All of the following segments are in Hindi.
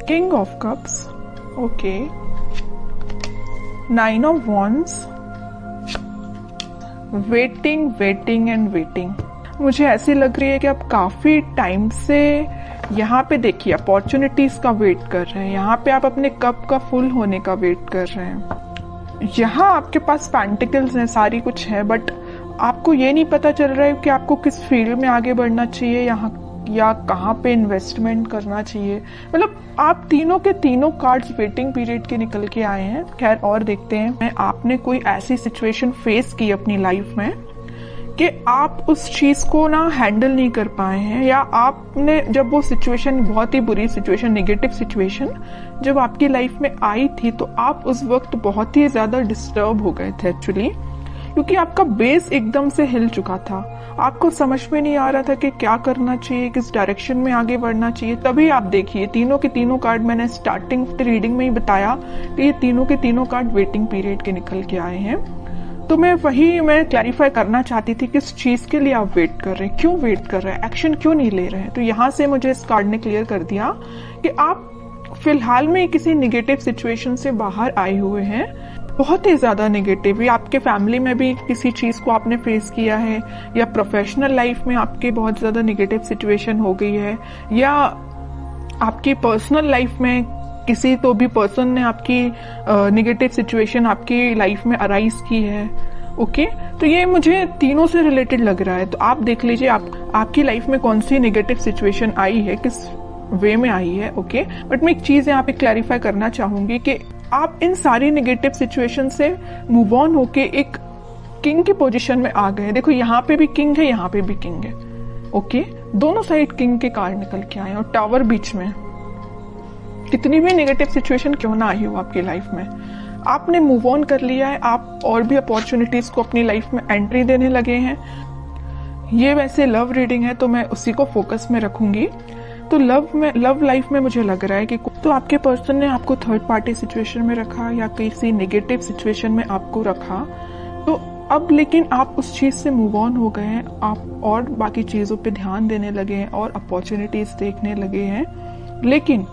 King of cups, okay, 9 of wands, waiting waiting and waiting. मुझे ऐसी लग रही है कि आप काफी टाइम से यहाँ पे देखिए अपॉर्चुनिटीज का वेट कर रहे हैं, यहाँ पे आप अपने कप का फुल होने का वेट कर रहे हैं। यहाँ आपके पास पेंटिकल्स हैं, सारी कुछ है, बट आपको ये नहीं पता चल रहा है कि आपको किस फील्ड में आगे बढ़ना चाहिए यहाँ या कहाँ पे इन्वेस्टमेंट करना चाहिए। मतलब आप तीनों के तीनों कार्ड्स वेटिंग पीरियड के निकल के आए हैं। खैर और देखते हैं, आपने कोई ऐसी सिचुएशन फेस की अपनी लाइफ में कि आप उस चीज को ना हैंडल नहीं कर पाए हैं, या आपने जब वो सिचुएशन, बहुत ही बुरी सिचुएशन, नेगेटिव सिचुएशन जब आपकी लाइफ में आई थी, तो आप उस वक्त बहुत ही ज्यादा डिस्टर्ब हो गए थे एक्चुअली, क्योंकि आपका बेस एकदम से हिल चुका था। आपको समझ में नहीं आ रहा था कि क्या करना चाहिए, किस डायरेक्शन में आगे बढ़ना चाहिए। तभी आप देखिए तीनों के तीनों कार्ड, मैंने स्टार्टिंग रीडिंग में ही बताया कि ये तीनों के तीनों कार्ड वेटिंग पीरियड के निकल के आए हैं। तो मैं क्लैरिफाई करना चाहती थी किस चीज के लिए आप वेट कर रहे हैं, क्यों वेट कर रहे हैं, एक्शन क्यों नहीं ले रहे हैं। तो यहाँ से मुझे इस कार्ड ने क्लियर कर दिया कि आप फिलहाल में किसी निगेटिव सिचुएशन से बाहर आए हुए हैं, बहुत ही ज्यादा नेगेटिव, या आपके फैमिली में भी किसी चीज को आपने फेस किया है, या प्रोफेशनल लाइफ में आपके बहुत ज्यादा नेगेटिव सिचुएशन हो गई है, या आपकी पर्सनल लाइफ में किसी तो भी पर्सन ने आपकी नेगेटिव सिचुएशन आपकी लाइफ में अराइज की है। ओके, तो ये मुझे तीनों से रिलेटेड लग रहा है। तो आप देख लीजिए आपकी लाइफ में कौन सी नेगेटिव सिचुएशन आई है, किस वे में आई है। ओके, बट मैं एक चीज यहाँ पे क्लैरिफाई करना चाहूंगी कि आप इन सारी नेगेटिव सिचुएशन से मूव ऑन होके एक किंग की पोजीशन में आ गए। देखो यहाँ पे भी किंग है, यहाँ पे भी किंग है। ओके, दोनों साइड किंग के कार्ड निकल के आए और टावर बीच में। कितनी भी नेगेटिव सिचुएशन क्यों ना आई हो आपकी लाइफ में, आपने मूव ऑन कर लिया है, आप और भी अपॉर्चुनिटीज को अपनी लाइफ में एंट्री देने लगे हैं। ये वैसे लव रीडिंग है तो मैं उसी को फोकस में रखूंगी। तो लव लाइफ में मुझे लग रहा है कि तो आपके पर्सन ने आपको थर्ड पार्टी सिचुएशन में रखा या किसी नेगेटिव सिचुएशन में आपको रखा, तो अब लेकिन आप उस चीज से मूव ऑन हो गए हैं, आप और बाकी चीजों पे ध्यान देने लगे हैं और अपॉर्चुनिटीज देखने लगे हैं। लेकिन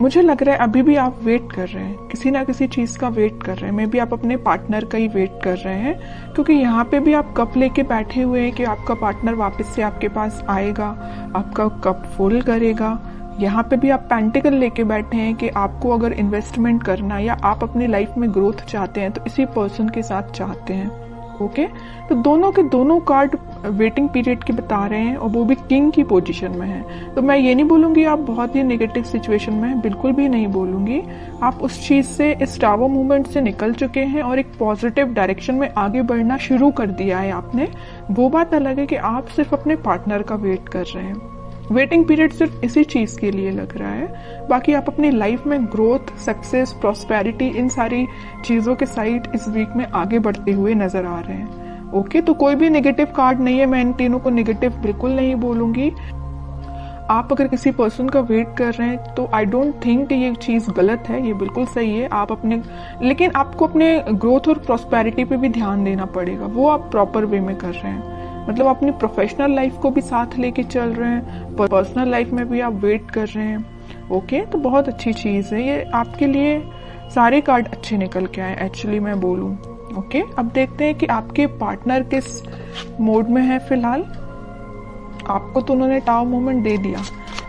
मुझे लग रहा है अभी भी आप वेट कर रहे हैं, किसी ना किसी चीज का वेट कर रहे हैं। मे बी आप अपने पार्टनर का ही वेट कर रहे हैं, क्योंकि यहाँ पे भी आप कप लेके बैठे हुए हैं कि आपका पार्टनर वापस से आपके पास आएगा, आपका कप फुल करेगा। यहाँ पे भी आप पेंटिकल लेके बैठे हैं कि आपको अगर इन्वेस्टमेंट करना है या आप अपनी लाइफ में ग्रोथ चाहते हैं तो इसी पर्सन के साथ चाहते हैं। ओके, तो दोनों के दोनों कार्ड वेटिंग पीरियड की बता रहे हैं और वो भी किंग की पोजीशन में है। तो मैं ये नहीं बोलूंगी आप बहुत ही नेगेटिव सिचुएशन में हैं, बिल्कुल भी नहीं बोलूंगी। आप उस चीज से, इस टावर मूवमेंट से निकल चुके हैं और एक पॉजिटिव डायरेक्शन में आगे बढ़ना शुरू कर दिया है आपने। वो बात अलग है कि आप सिर्फ अपने पार्टनर का वेट कर रहे हैं। वेटिंग पीरियड सिर्फ इसी चीज के लिए लग रहा है, बाकी आप अपनी लाइफ में ग्रोथ, सक्सेस, प्रॉस्पेरिटी, इन सारी चीजों के साइड इस वीक में आगे बढ़ते हुए नजर आ रहे हैं। ओके, तो कोई भी नेगेटिव कार्ड नहीं है, मैं इन तीनों को नेगेटिव बिल्कुल नहीं बोलूंगी। आप अगर किसी पर्सन का वेट कर रहे हैं तो आई डोंट थिंक कि ये चीज गलत है, ये बिल्कुल सही है। आप अपने, लेकिन आपको अपने ग्रोथ और प्रॉस्पेरिटी पे भी ध्यान देना पड़ेगा, वो आप प्रॉपर वे में कर रहे हैं। मतलब अपनी प्रोफेशनल लाइफ को भी साथ लेके चल रहे हैं, पर्सनल लाइफ में भी आप वेट कर रहे हैं। ओके, तो बहुत अच्छी चीज है ये, आपके लिए सारे कार्ड अच्छे निकल के आए एक्चुअली मैं बोलूं। ओके, अब देखते हैं कि आपके पार्टनर किस मोड में है फिलहाल। आपको तो उन्होंने टावर मोमेंट दे दिया,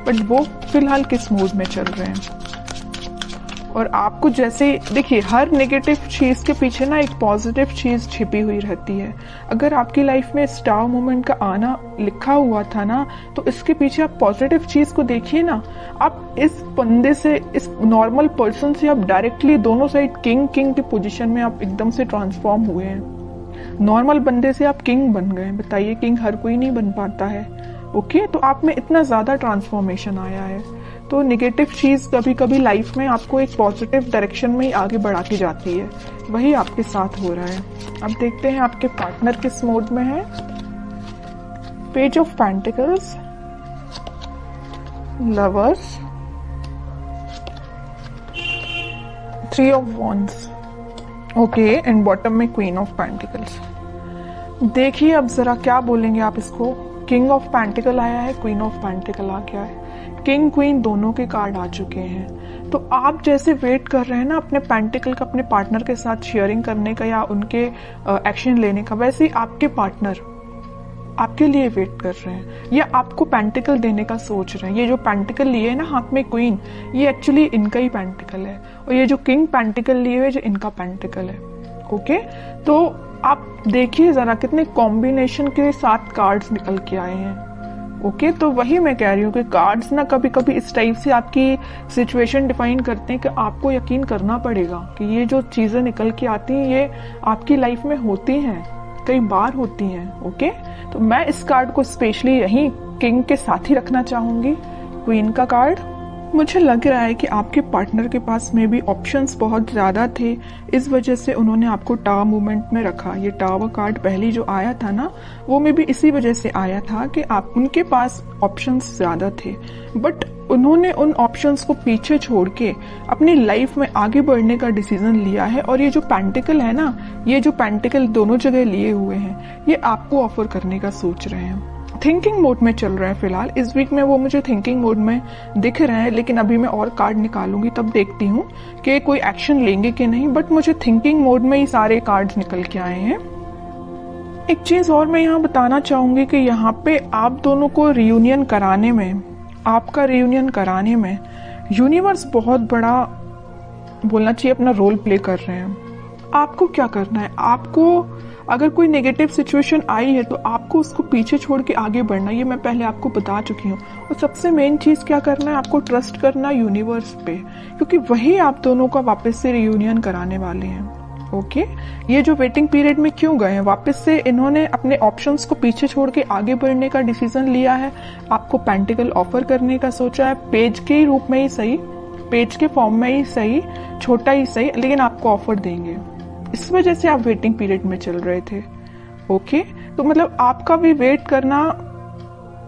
बट वो फिलहाल किस मोड में चल रहे हैं। और आपको जैसे देखिए, हर नेगेटिव चीज के पीछे ना एक पॉजिटिव चीज छिपी हुई रहती है। अगर आपकी लाइफ में स्टार मोमेंट का आना लिखा हुआ था ना, तो इसके पीछे आप पॉजिटिव चीज को देखिए ना। आप इस बंदे से, इस नॉर्मल पर्सन से आप डायरेक्टली दोनों साइड किंग की पोजीशन में आप एकदम से ट्रांसफॉर्म हुए हैं। नॉर्मल बंदे से आप किंग बन गए। बताइए, किंग हर कोई नहीं बन पाता है। ओके, तो आप में इतना ज्यादा ट्रांसफॉर्मेशन आया है। तो नेगेटिव चीज कभी कभी लाइफ में आपको एक पॉजिटिव डायरेक्शन में ही आगे बढ़ाती जाती है, वही आपके साथ हो रहा है। अब देखते हैं आपके पार्टनर किस मोड में है। Page of pentacles, lovers, 3 of wands, okay, and bottom में क्वीन ऑफ पेंटिकल्स। देखिए अब जरा क्या बोलेंगे आप इसको। किंग ऑफ पेंटिकल आया है, क्वीन ऑफ पेंटिकल आ गया है। किंग क्वीन दोनों के कार्ड आ चुके हैं। तो आप जैसे वेट कर रहे हैं ना अपने पेंटिकल का अपने पार्टनर के साथ शेयरिंग करने का या उनके एक्शन लेने का, वैसे ही आपके पार्टनर आपके लिए वेट कर रहे हैं या आपको पेंटिकल देने का सोच रहे हैं। ये जो पेंटिकल लिए है ना हाथ में क्वीन, ये एक्चुअली इनका ही पेंटिकल है, और ये जो किंग पेंटिकल लिए हुए जो इनका पेंटिकल है। ओके, तो आप देखिए जरा कितने कॉम्बिनेशन के साथ कार्ड्स निकल के आए हैं। ओके, तो वही मैं कह रही हूँ कि कार्ड्स ना कभी कभी इस टाइप से आपकी सिचुएशन डिफाइन करते हैं कि आपको यकीन करना पड़ेगा कि ये जो चीजें निकल के आती हैं ये आपकी लाइफ में होती हैं, कई बार होती हैं। ओके, तो मैं इस कार्ड को स्पेशली यही किंग के साथ ही रखना चाहूंगी, क्वीन का कार्ड। मुझे लग रहा है कि आपके पार्टनर के पास में भी ऑप्शंस बहुत ज्यादा थे, इस वजह से उन्होंने आपको टावर मूवमेंट में रखा। ये टावर कार्ड पहली जो आया था ना, वो में भी इसी वजह से आया था कि आप उनके पास ऑप्शंस ज्यादा थे, बट उन्होंने उन ऑप्शंस को पीछे छोड़ के अपनी लाइफ में आगे बढ़ने का डिसीजन लिया है। और ये जो पेंटिकल है ना, ये जो पेंटिकल दोनों जगह लिए हुए हैं, ये आपको ऑफर करने का सोच रहे हैं। थिंकिंग मोड में चल रहा है फिलहाल। इस वीक में वो मुझे थिंकिंग मोड में दिख रहे हैं, लेकिन अभी मैं और कार्ड निकालूंगी तब देखती हूँ कि कोई एक्शन लेंगे कि नहीं, बट मुझे थिंकिंग मोड में ही सारे कार्ड्स निकल के आए हैं। एक चीज और मैं यहाँ बताना चाहूंगी कि यहाँ पे आप दोनों को रियूनियन कराने में, आपका रियूनियन कराने में यूनिवर्स बहुत बड़ा बोलना चाहिए अपना रोल प्ले कर रहे हैं। आपको क्या करना है, आपको अगर कोई नेगेटिव सिचुएशन आई है तो आपको उसको पीछे छोड़ के आगे बढ़ना, ये मैं पहले आपको बता चुकी हूँ। और सबसे मेन चीज क्या करना है, आपको ट्रस्ट करना यूनिवर्स पे, क्योंकि वही आप दोनों का वापस से रियूनियन कराने वाले हैं। ओके, ये जो वेटिंग पीरियड में क्यों गए हैं, वापस से इन्होंने अपने ऑप्शंस को पीछे छोड़ के आगे बढ़ने का डिसीजन लिया है। आपको पेंटिकल ऑफर करने का सोचा है, पेज के रूप में ही सही, पेज के फॉर्म में ही सही, छोटा ही सही, लेकिन आपको ऑफर देंगे। इस वजह से आप वेटिंग पीरियड में चल रहे थे। ओके, तो मतलब आपका भी वेट करना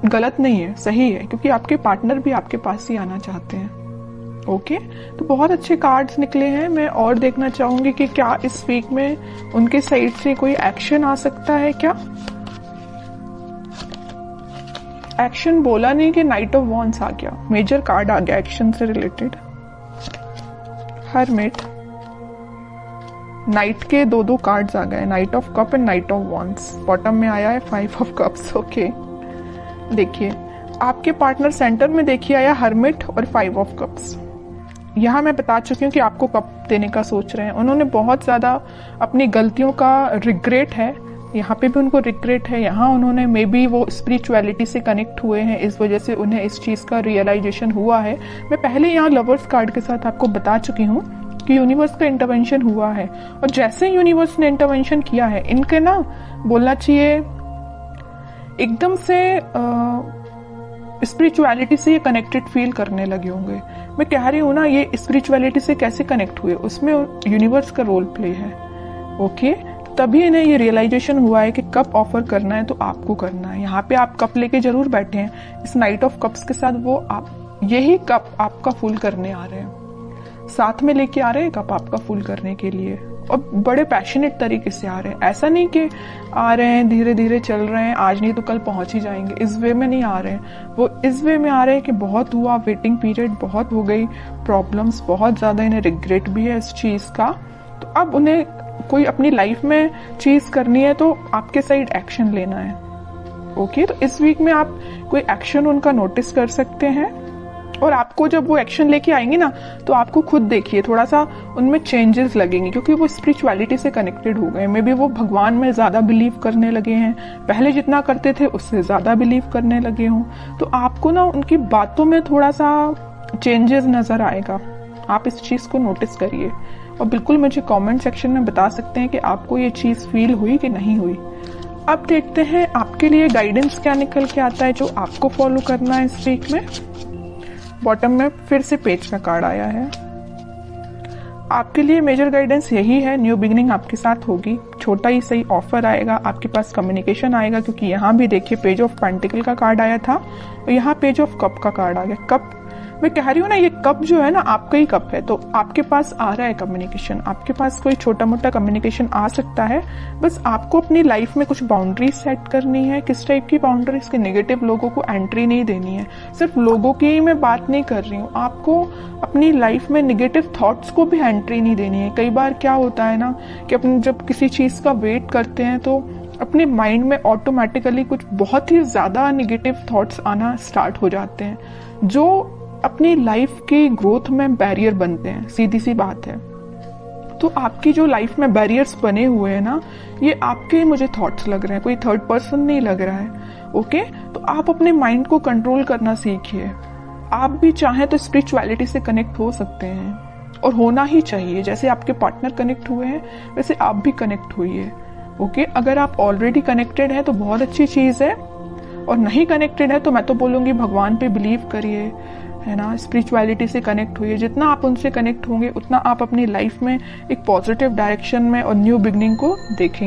गलत नहीं है, सही है, क्योंकि आपके पार्टनर भी आपके पास ही आना चाहते हैं। ओके, तो बहुत अच्छे कार्ड्स निकले हैं। मैं और देखना चाहूंगी कि क्या इस वीक में उनके साइड से कोई एक्शन आ सकता है। क्या एक्शन बोला नहीं कि नाइट ऑफ वॉन्ड्स आ गया, मेजर कार्ड आ गया एक्शन से रिलेटेड। हरमिट, नाइट के दो कार्ड्स आ गए, night of cup and night of wands. Bottom में आया है 5 ऑफ कप्स। ओके, देखिए आपके पार्टनर सेंटर में देखिए आया हरमिट और 5 ऑफ कप्स। यहाँ मैं बता चुकी हूँ कि आपको कप देने का सोच रहे हैं। उन्होंने बहुत ज्यादा अपनी गलतियों का रिग्रेट है, यहाँ पे भी उनको रिग्रेट है, यहाँ उन्होंने मे बी वो स्पिरिचुअलिटी से कनेक्ट हुए हैं, इस वजह से उन्हें इस चीज का रियलाइजेशन हुआ है। मैं पहले यहाँ लवर्स कार्ड के साथ आपको बता चुकी हूँ कि यूनिवर्स का इंटरवेंशन हुआ है, और जैसे यूनिवर्स ने इंटरवेंशन किया है, इनके ना बोलना चाहिए एकदम से स्पिरिचुअलिटी से ये कनेक्टेड फील करने लगे होंगे। मैं कह रही हूँ ना, ये स्पिरिचुअलिटी से कैसे कनेक्ट हुए, उसमें यूनिवर्स का रोल प्ले है। ओके, तभी इन्हें ये रियलाइजेशन हुआ है कि कप ऑफर करना है तो आपको करना है। यहाँ पे आप कप लेके जरूर बैठे हैं, इस नाइट ऑफ कप्स के साथ वो आप यही कप आपका फुल करने आ रहे हैं, साथ में लेके आ रहे हैं कप आपका फुल करने के लिए, और बड़े पैशनेट तरीके से आ रहे हैं। ऐसा नहीं कि आ रहे हैं धीरे धीरे चल रहे हैं, आज नहीं तो कल पहुंच ही जाएंगे, इस वे में नहीं आ रहे हैं। वो इस वे में आ रहे हैं कि बहुत हुआ, वेटिंग पीरियड बहुत हो गई, प्रॉब्लम्स बहुत ज्यादा, इन्हें रिग्रेट भी है इस चीज का। तो अब उन्हें कोई अपनी लाइफ में चीज करनी है तो आपके साइड एक्शन लेना है। ओके, तो इस वीक में आप कोई एक्शन उनका नोटिस कर सकते हैं, और आपको जब वो एक्शन लेके आएंगे ना, तो आपको खुद देखिए थोड़ा सा उनमें चेंजेस लगेंगे, क्योंकि वो स्पिरिचुअलिटी से कनेक्टेड हो गए। मे बी वो भगवान में ज्यादा बिलीव करने लगे हैं, पहले जितना करते थे उससे ज्यादा बिलीव करने लगे हों। तो आपको ना उनकी बातों में थोड़ा सा चेंजेस नजर आएगा, आप इस चीज को नोटिस करिए, और बिल्कुल मुझे कमेंट सेक्शन में बता सकते हैं कि आपको ये चीज फील हुई कि नहीं हुई। अब देखते हैं आपके लिए गाइडेंस क्या निकल के आता है जो आपको फॉलो करना है इस वीक में। बॉटम में फिर से पेज का कार्ड आया है। आपके लिए मेजर गाइडेंस यही है, न्यू बिगिनिंग आपके साथ होगी, छोटा ही सही ऑफर आएगा, आपके पास कम्युनिकेशन आएगा, क्योंकि यहाँ भी देखिए पेज ऑफ पेंटिकल का कार्ड आया था और यहाँ पेज ऑफ कप का कार्ड आ गया। कप मैं कह रही हूँ ना, ये कप जो है ना आपका ही कप है, तो आपके पास आ रहा है कम्युनिकेशन, आपके पास कोई छोटा मोटा कम्युनिकेशन आ सकता है। बस आपको अपनी लाइफ में कुछ बाउंड्रीज सेट करनी है। किस टाइप की बाउंड्रीज? के नेगेटिव लोगों को एंट्री नहीं देनी है। सिर्फ लोगों की ही मैं बात नहीं कर रही हूँ, आपको अपनी लाइफ में नेगेटिव थॉट्स को भी एंट्री नहीं देनी है। कई बार क्या होता है ना कि अपन जब किसी चीज का वेट करते हैं तो अपने माइंड में ऑटोमेटिकली कुछ बहुत ही ज्यादा नेगेटिव थॉट्स आना स्टार्ट हो जाते हैं, जो अपनी लाइफ की ग्रोथ में बैरियर बनते हैं। सीधी सी बात है। तो आपकी जो लाइफ में बैरियर्स बने हुए हैं ना, ये आपके मुझे थॉट्स लग रहे हैं, कोई थर्ड पर्सन नहीं लग रहा है। ओके, तो आप अपने माइंड को कंट्रोल करना सीखिए। आप भी चाहें तो स्पिरिचुअलिटी से कनेक्ट हो सकते हैं, और होना ही चाहिए। जैसे आपके पार्टनर कनेक्ट हुए हैं वैसे आप भी कनेक्ट हुई। ओके, अगर आप ऑलरेडी कनेक्टेड हैं तो बहुत अच्छी चीज है, और नहीं कनेक्टेड है तो मैं तो बोलूंगी भगवान पे बिलीव करिए, है ना, स्पिरिचुअलिटी से कनेक्ट हुई। जितना आप उनसे कनेक्ट होंगे उतना आप अपनी लाइफ में एक पॉजिटिव डायरेक्शन में और न्यू बिगनिंग को देखेंगे।